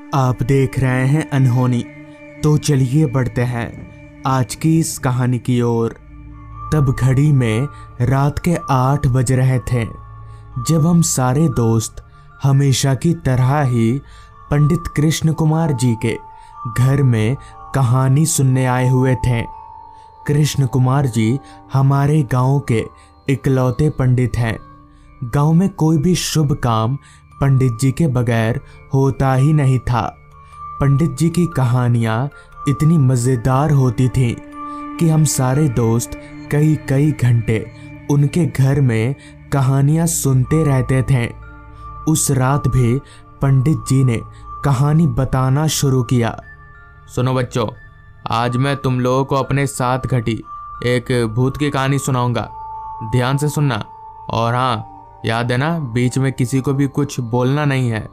आप देख रहे हैं अनहोनी। तो चलिए बढ़ते हैं आज की इस कहानी की ओर। तब घड़ी में रात के 8 बज रहे थे जब हम सारे दोस्त हमेशा की तरह ही पंडित कृष्ण कुमार जी के घर में कहानी सुनने आए हुए थे। कृष्ण कुमार जी हमारे गांव के इकलौते पंडित हैं। गांव में कोई भी शुभ काम पंडित जी के बगैर होता ही नहीं था। पंडित जी की कहानियाँ इतनी मज़ेदार होती थीं कि हम सारे दोस्त कई कई घंटे उनके घर में कहानियाँ सुनते रहते थे। उस रात भी पंडित जी ने कहानी बताना शुरू किया। सुनो बच्चों, आज मैं तुम लोगों को अपने साथ घटी एक भूत की कहानी सुनाऊंगा। ध्यान से सुनना, और हाँ, याद है ना, बीच में किसी को भी कुछ बोलना नहीं है।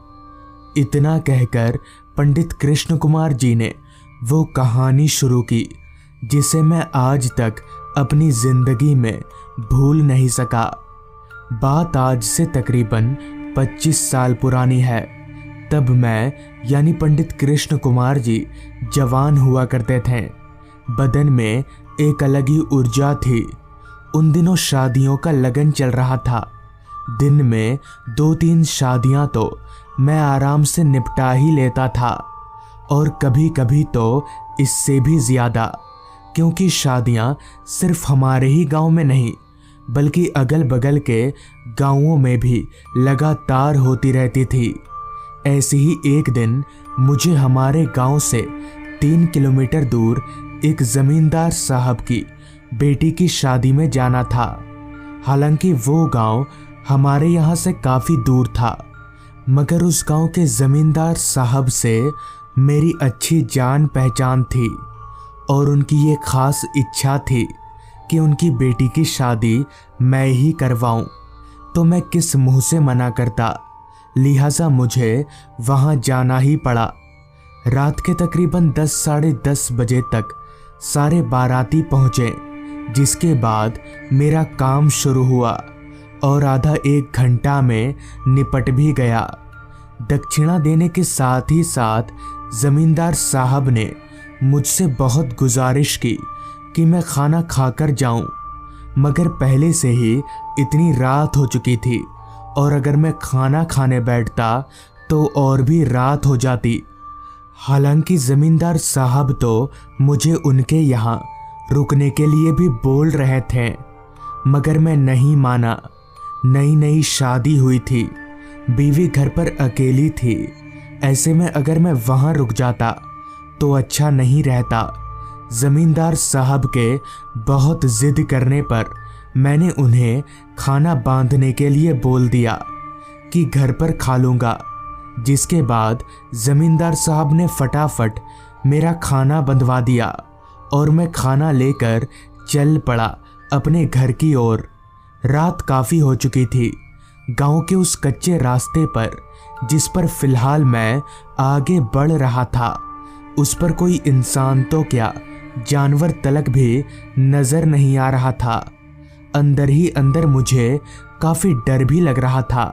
इतना कहकर पंडित कृष्ण कुमार जी ने वो कहानी शुरू की जिसे मैं आज तक अपनी जिंदगी में भूल नहीं सका। बात आज से तकरीबन 25 साल पुरानी है। तब मैं यानी पंडित कृष्ण कुमार जी जवान हुआ करते थे। बदन में एक अलग ही ऊर्जा थी। उन दिनों शादियों का लगन चल रहा था। दिन में 2-3 शादियां तो मैं आराम से निपटा ही लेता था, और कभी कभी तो इससे भी ज़्यादा, क्योंकि शादियां सिर्फ हमारे ही गांव में नहीं बल्कि अगल बगल के गांवों में भी लगातार होती रहती थी। ऐसे ही एक दिन मुझे हमारे गांव से 3 किलोमीटर दूर एक ज़मींदार साहब की बेटी की शादी में जाना था। हालांकि वो गांव हमारे यहाँ से काफ़ी दूर था, मगर उस गांव के ज़मींदार साहब से मेरी अच्छी जान पहचान थी और उनकी ये ख़ास इच्छा थी कि उनकी बेटी की शादी मैं ही करवाऊं। तो मैं किस मुंह से मना करता, लिहाजा मुझे वहाँ जाना ही पड़ा। रात के तकरीबन 10 साढ़े 10 बजे तक सारे बाराती पहुँचे, जिसके बाद मेरा काम शुरू हुआ और आधा 1 घंटा में निपट भी गया। दक्षिणा देने के साथ ही साथ ज़मींदार साहब ने मुझसे बहुत गुजारिश की कि मैं खाना खाकर जाऊं, मगर पहले से ही इतनी रात हो चुकी थी और अगर मैं खाना खाने बैठता तो और भी रात हो जाती। हालांकि ज़मींदार साहब तो मुझे उनके यहाँ रुकने के लिए भी बोल रहे थे, मगर मैं नहीं माना। नई नई शादी हुई थी, बीवी घर पर अकेली थी। ऐसे में अगर मैं वहाँ रुक जाता तो अच्छा नहीं रहता। ज़मींदार साहब के बहुत ज़िद करने पर मैंने उन्हें खाना बांधने के लिए बोल दिया कि घर पर खा लूँगा, जिसके बाद ज़मींदार साहब ने फटाफट मेरा खाना बंधवा दिया और मैं खाना लेकर चल पड़ा अपने घर की ओर। रात काफ़ी हो चुकी थी। गांव के उस कच्चे रास्ते पर जिस पर फिलहाल मैं आगे बढ़ रहा था, उस पर कोई इंसान तो क्या, जानवर तलक भी नज़र नहीं आ रहा था। अंदर ही अंदर मुझे काफ़ी डर भी लग रहा था,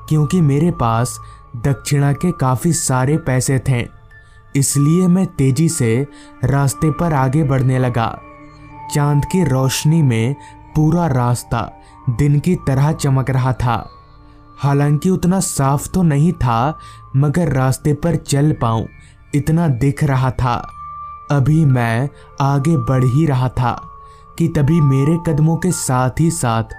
क्योंकि मेरे पास दक्षिणा के काफ़ी सारे पैसे थे। इसलिए मैं तेज़ी से रास्ते पर आगे बढ़ने लगा। चांद की रोशनी में पूरा रास्ता दिन की तरह चमक रहा था। हालांकि उतना साफ तो नहीं था, मगर रास्ते पर चल पाऊं इतना दिख रहा था। अभी मैं आगे बढ़ ही रहा था कि तभी मेरे कदमों के साथ ही साथ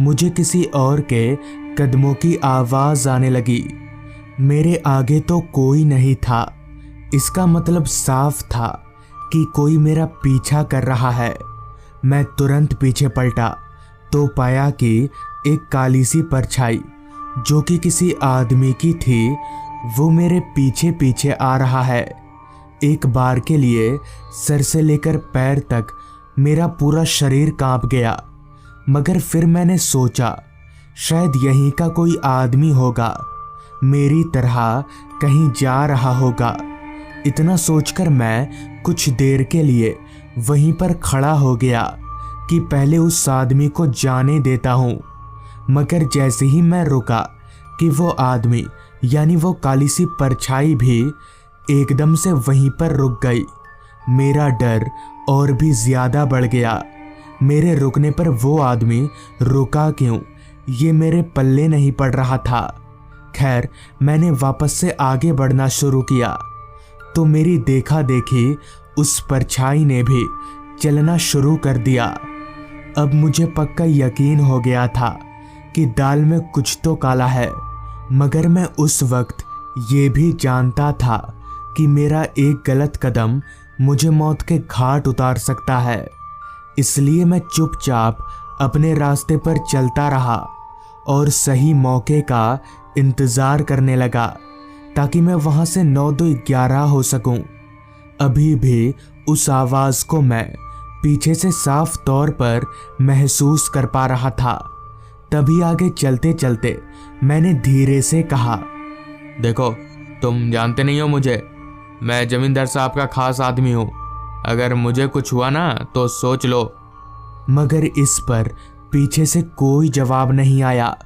मुझे किसी और के कदमों की आवाज़ आने लगी। मेरे आगे तो कोई नहीं था। इसका मतलब साफ था कि कोई मेरा पीछा कर रहा है। मैं तुरंत पीछे पलटा तो पाया कि एक काली सी परछाई, जो कि किसी आदमी की थी, वो मेरे पीछे पीछे आ रहा है। एक बार के लिए सर से लेकर पैर तक मेरा पूरा शरीर कांप गया, मगर फिर मैंने सोचा शायद यहीं का कोई आदमी होगा, मेरी तरह कहीं जा रहा होगा। इतना सोचकर मैं कुछ देर के लिए वहीं पर खड़ा हो गया कि पहले उस आदमी को जाने देता हूँ। मगर जैसे ही मैं रुका कि वो आदमी यानी वो काली सी परछाई भी एकदम से वहीं पर रुक गई। मेरा डर और भी ज्यादा बढ़ गया। मेरे रुकने पर वो आदमी रुका क्यों, ये मेरे पल्ले नहीं पड़ रहा था। खैर, मैंने वापस से आगे बढ़ना शुरू किया तो मेरी देखा देखी उस परछाई ने भी चलना शुरू कर दिया। अब मुझे पक्का यकीन हो गया था कि दाल में कुछ तो काला है, मगर मैं उस वक्त ये भी जानता था कि मेरा एक गलत कदम मुझे मौत के घाट उतार सकता है। इसलिए मैं चुपचाप अपने रास्ते पर चलता रहा और सही मौके का इंतज़ार करने लगा ताकि मैं वहाँ से 9-2-11 हो सकूं। अभी भी उस आवाज़ को मैं पीछे से साफ तौर पर महसूस कर पा रहा था। तभी आगे चलते चलते मैंने धीरे से कहा, देखो, तुम जानते नहीं हो मुझे, मैं जमींदार साहब का खास आदमी हूँ। अगर मुझे कुछ हुआ ना तो सोच लो। मगर इस पर पीछे से कोई जवाब नहीं आया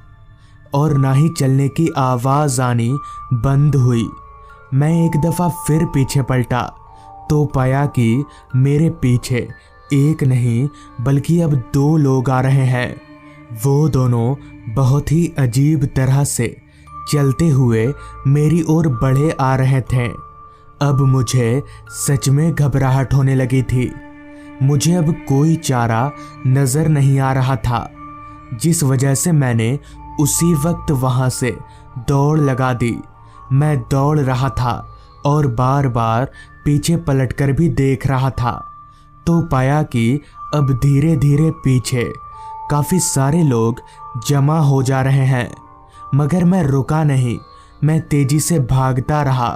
और ना ही चलने की आवाज़ आनी बंद हुई। मैं एक दफ़ा फिर पीछे पलटा तो पाया कि मेरे पीछे एक नहीं बल्कि अब 2 लोग आ रहे हैं। वो दोनों बहुत ही अजीब तरह से चलते हुए मेरी ओर बढ़े आ रहे थे। अब मुझे सच में घबराहट होने लगी थी। मुझे अब कोई चारा नज़र नहीं आ रहा था, जिस वजह से मैंने उसी वक्त वहाँ से दौड़ लगा दी। मैं दौड़ रहा था और बार बार पीछे पलटकर भी देख रहा था तो पाया कि अब धीरे धीरे पीछे काफ़ी सारे लोग जमा हो जा रहे हैं। मगर मैं रुका नहीं, मैं तेजी से भागता रहा।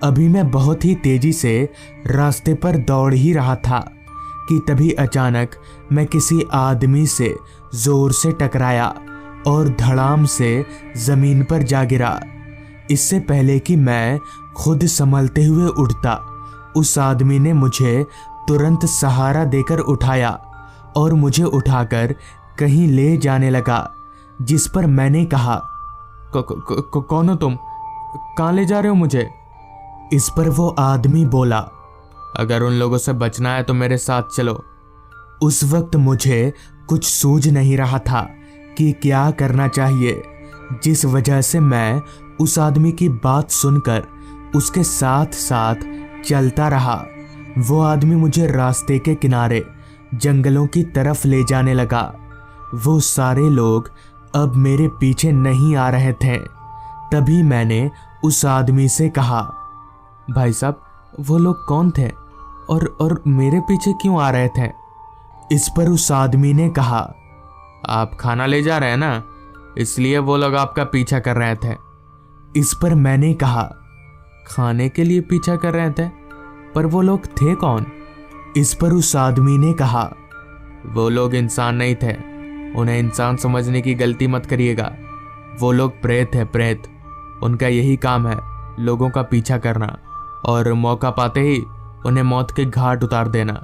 अभी मैं बहुत ही तेजी से रास्ते पर दौड़ ही रहा था कि तभी अचानक मैं किसी आदमी से जोर से टकराया और धड़ाम से जमीन पर जा गिरा। इससे पहले कि मैं खुद संभलते हुए उठता, उस आदमी ने मुझे तुरंत सहारा देकर उठाया और मुझे उठाकर कहीं ले जाने लगा, जिस पर मैंने कहा, कौन हो तुम? कहाँ ले जा रहे हो मुझे? इस पर वो आदमी बोला, अगर उन लोगों से बचना है तो मेरे साथ चलो। उस वक्त मुझे कुछ सूझ नहीं रहा था कि क्या करना चाहिए, जिस वजह से मैं उस आदमी की बात सुनकर उसके साथ साथ चलता रहा। वो आदमी मुझे रास्ते के किनारे जंगलों की तरफ ले जाने लगा। वो सारे लोग अब मेरे पीछे नहीं आ रहे थे। तभी मैंने उस आदमी से कहा, भाई साहब, वो लोग कौन थे और मेरे पीछे क्यों आ रहे थे? इस पर उस आदमी ने कहा, आप खाना ले जा रहे हैं ना, इसलिए वो लोग आपका पीछा कर रहे थे। इस पर मैंने कहा, खाने के लिए पीछा कर रहे थे? पर वो लोग थे कौन? इस पर उस आदमी ने कहा, वो लोग इंसान नहीं थे, उन्हें इंसान समझने की गलती मत करिएगा। वो लोग प्रेत है, प्रेत। उनका यही काम है, लोगों का पीछा करना और मौका पाते ही उन्हें मौत के घाट उतार देना।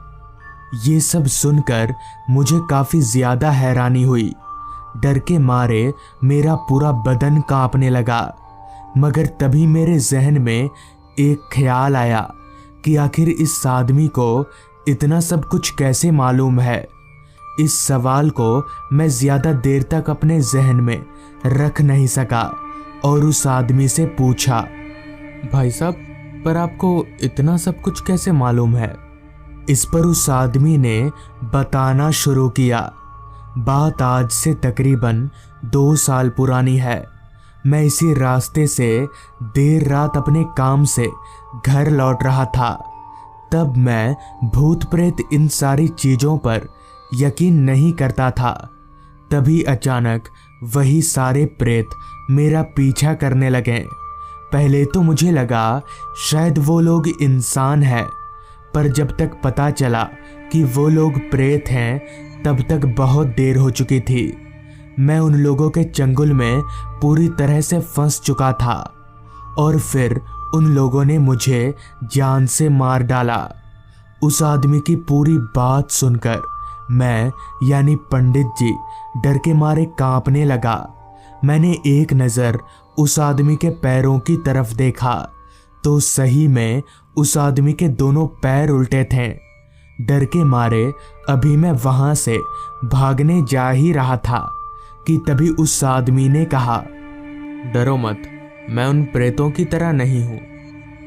ये सब सुनकर मुझे काफ़ी ज़्यादा हैरानी हुई। डर के मारे मेरा पूरा बदन कांपने लगा। मगर तभी मेरे जहन में एक ख्याल आया कि आखिर इस आदमी को इतना सब कुछ कैसे मालूम है। इस सवाल को मैं ज़्यादा देर तक अपने जहन में रख नहीं सका और उस आदमी से पूछा, भाई साहब, पर आपको इतना सब कुछ कैसे मालूम है? इस पर उस आदमी ने बताना शुरू किया। बात आज से तकरीबन 2 साल पुरानी है। मैं इसी रास्ते से देर रात अपने काम से घर लौट रहा था। तब मैं भूत प्रेत इन सारी चीज़ों पर यकीन नहीं करता था। तभी अचानक वही सारे प्रेत मेरा पीछा करने लगे। पहले तो मुझे लगा शायद वो लोग इंसान हैं, पर जब तक पता चला कि वो लोग प्रेत हैं तब तक बहुत देर हो चुकी थी। मैं उन लोगों के चंगुल में पूरी तरह से फंस चुका था और फिर उन लोगों ने मुझे जान से मार डाला। उस आदमी की पूरी बात सुनकर मैं यानी पंडित जी डर के मारे कांपने लगा। मैंने एक नज़र उस आदमी के पैरों की तरफ देखा तो सही में उस आदमी के दोनों पैर उल्टे थे। डर के मारे अभी मैं वहां से भागने जा ही रहा था कि तभी उस आदमी ने कहा, डरो मत, मैं उन प्रेतों की तरह नहीं हूँ,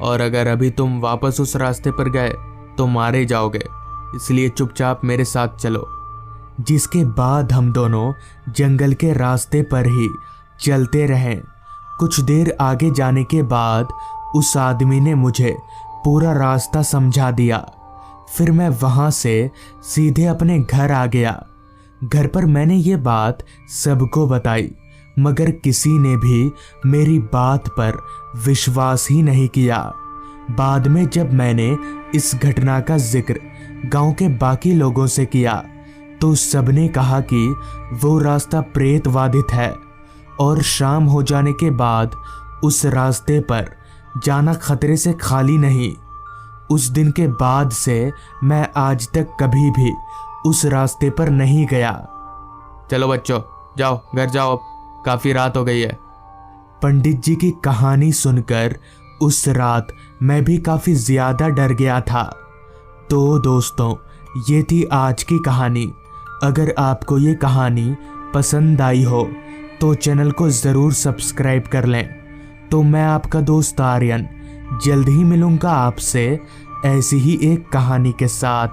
और अगर अभी तुम वापस उस रास्ते पर गए तो मारे जाओगे, इसलिए चुपचाप मेरे साथ चलो। जिसके बाद हम दोनों जंगल के रास्ते पर ही चलते रहे। कुछ देर आगे जाने के बाद उस आदमी ने मुझे पूरा रास्ता समझा दिया। फिर मैं वहां से सीधे अपने घर आ गया। घर पर मैंने ये बात सबको बताई, मगर किसी ने भी मेरी बात पर विश्वास ही नहीं किया। बाद में जब मैंने इस घटना का जिक्र गांव के बाकी लोगों से किया तो सबने कहा कि वो रास्ता प्रेत बाधित है और शाम हो जाने के बाद उस रास्ते पर जाना खतरे से खाली नहीं। उस दिन के बाद से मैं आज तक कभी भी उस रास्ते पर नहीं गया। चलो बच्चों, जाओ घर जाओ, अब काफ़ी रात हो गई है। पंडित जी की कहानी सुनकर उस रात मैं भी काफ़ी ज़्यादा डर गया था। तो दोस्तों, ये थी आज की कहानी। अगर आपको ये कहानी पसंद आई हो तो चैनल को ज़रूर सब्सक्राइब कर लें। तो मैं आपका दोस्त आर्यन जल्द ही मिलूँगा आपसे ऐसी ही एक कहानी के साथ।